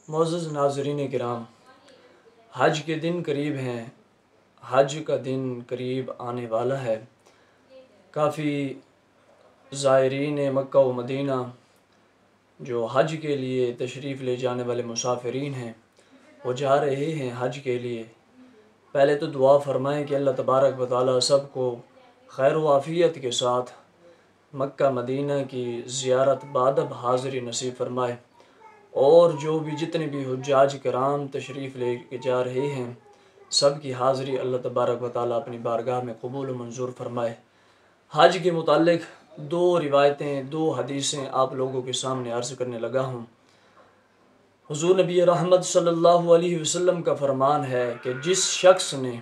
معزز ناظرین کرام، حج کے دن قریب ہیں، حج کا دن قریب آنے والا ہے۔ کافی زائرین مکہ و مدینہ جو حج کے لیے تشریف لے جانے والے مسافرین ہیں وہ جا رہے ہیں حج کے لیے۔ پہلے تو دعا فرمائیں کہ اللہ تبارک و تعالیٰ سب کو خیر و عافیت کے ساتھ مکہ مدینہ کی زیارت بادب حاضری نصیب فرمائے، اور جو بھی جتنے بھی حجاج کرام تشریف لے کے جا رہے ہیں سب کی حاضری اللہ تبارک و تعالیٰ اپنی بارگاہ میں قبول و منظور فرمائے۔ حج کے متعلق دو روایتیں، دو حدیثیں آپ لوگوں کے سامنے عرض کرنے لگا ہوں۔ حضور نبی رحمت صلی اللہ علیہ وسلم کا فرمان ہے کہ جس شخص نے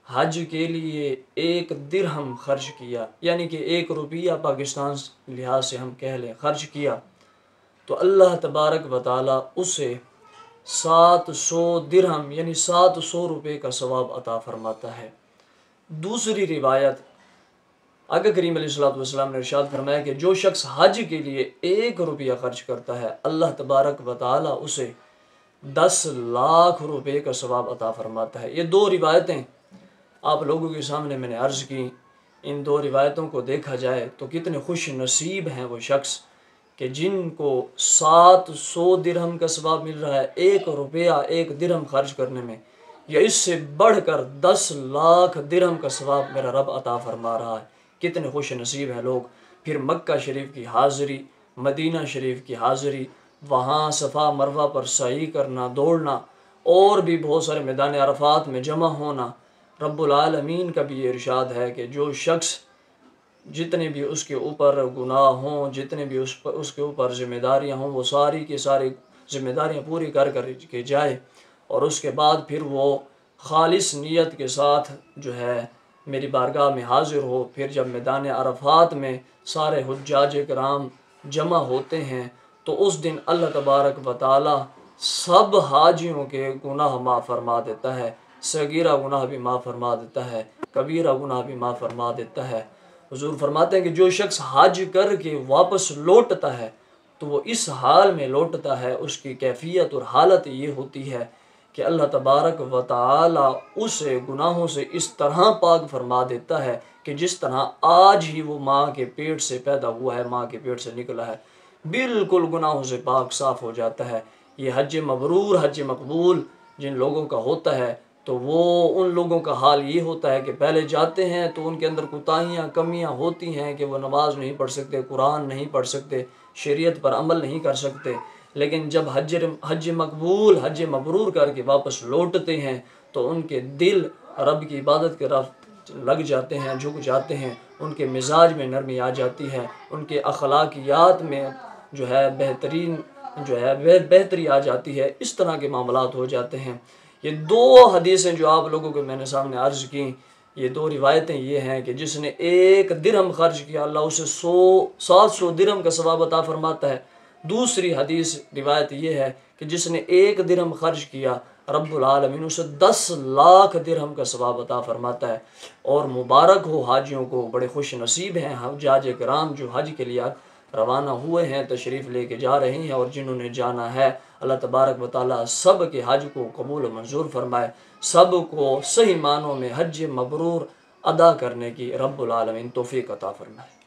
حج کے لیے 1 درہم خرچ کیا، یعنی کہ 1 روپیہ پاکستان لحاظ سے ہم کہہ لیں خرچ کیا، تو اللہ تبارک و تعالیٰ اسے 700 درہم یعنی 700 روپے کا ثواب عطا فرماتا ہے۔ دوسری روایت آقا کریم علیہ الصلوۃ والسلام نے ارشاد فرمایا کہ جو شخص حج کے لیے 1 روپیہ خرچ کرتا ہے اللہ تبارک و تعالیٰ اسے 10 لاکھ روپے کا ثواب عطا فرماتا ہے۔ یہ دو روایتیں آپ لوگوں کے سامنے میں نے عرض کی۔ ان دو روایتوں کو دیکھا جائے تو کتنے خوش نصیب ہیں وہ شخص کہ جن کو 700 درہم کا ثواب مل رہا ہے 1 روپیہ 1 درہم خرچ کرنے میں، یا اس سے بڑھ کر 10 لاکھ درہم کا ثواب میرا رب عطا فرما رہا ہے۔ کتنے خوش نصیب ہیں لوگ۔ پھر مکہ شریف کی حاضری، مدینہ شریف کی حاضری، وہاں صفا مروہ پر سعی کرنا، دوڑنا، اور بھی بہت سارے میدان عرفات میں جمع ہونا۔ رب العالمین کا بھی یہ ارشاد ہے کہ جو شخص جتنے بھی اس کے اوپر گناہ ہوں، جتنے بھی اس کے اوپر ذمہ داریاں ہوں، وہ ساری کی ساری ذمہ داریاں پوری کر کے جائے، اور اس کے بعد پھر وہ خالص نیت کے ساتھ جو ہے میری بارگاہ میں حاضر ہو۔ پھر جب میدان عرفات میں سارے حجاج کرام جمع ہوتے ہیں تو اس دن اللہ تبارک و تعالی سب حاجیوں کے گناہ معاف فرما دیتا ہے، صغیرہ گناہ بھی معاف فرما دیتا ہے، کبیرہ گناہ بھی معاف فرما دیتا ہے۔ حضور فرماتے ہیں کہ جو شخص حج کر کے واپس لوٹتا ہے تو وہ اس حال میں لوٹتا ہے، اس کی کیفیت اور حالت یہ ہوتی ہے کہ اللہ تبارک و تعالی اسے گناہوں سے اس طرح پاک فرما دیتا ہے کہ جس طرح آج ہی وہ ماں کے پیٹ سے پیدا ہوا ہے، ماں کے پیٹ سے نکلا ہے، بالکل گناہوں سے پاک صاف ہو جاتا ہے۔ یہ حج مبرور، حج مقبول جن لوگوں کا ہوتا ہے تو وہ ان لوگوں کا حال یہ ہوتا ہے کہ پہلے جاتے ہیں تو ان کے اندر کوتاہیاں کمیاں ہوتی ہیں کہ وہ نماز نہیں پڑھ سکتے، قرآن نہیں پڑھ سکتے، شریعت پر عمل نہیں کر سکتے، لیکن جب حج مقبول، حج مبرور کر کے واپس لوٹتے ہیں تو ان کے دل رب کی عبادت کے راہ لگ جاتے ہیں، جھک جاتے ہیں، ان کے مزاج میں نرمی آ جاتی ہے، ان کے اخلاقیات میں جو ہے بہتری آ جاتی ہے، اس طرح کے معاملات ہو جاتے ہیں۔ یہ دو حدیثیں جو آپ لوگوں کو میں نے سامنے عرض کی، یہ دو روایتیں یہ ہیں کہ جس نے 1 درہم خرچ کیا اللہ اسے 700 درہم کا ثواب عطا فرماتا ہے۔ دوسری حدیث روایت یہ ہے کہ جس نے 1 درہم خرچ کیا رب العالمین اسے 10 لاکھ درہم کا ثواب عطا فرماتا ہے۔ اور مبارک ہو حاجیوں کو، بڑے خوش نصیب ہیں حجاج کرام جو حج کے لیے روانہ ہوئے ہیں، تشریف لے کے جا رہے ہیں، اور جنہوں نے جانا ہے اللہ تبارک و تعالیٰ سب کے حج کو قبول و منظور فرمائے، سب کو صحیح معنوں میں حج مبرور ادا کرنے کی رب العالمین توفیق عطا فرمائے۔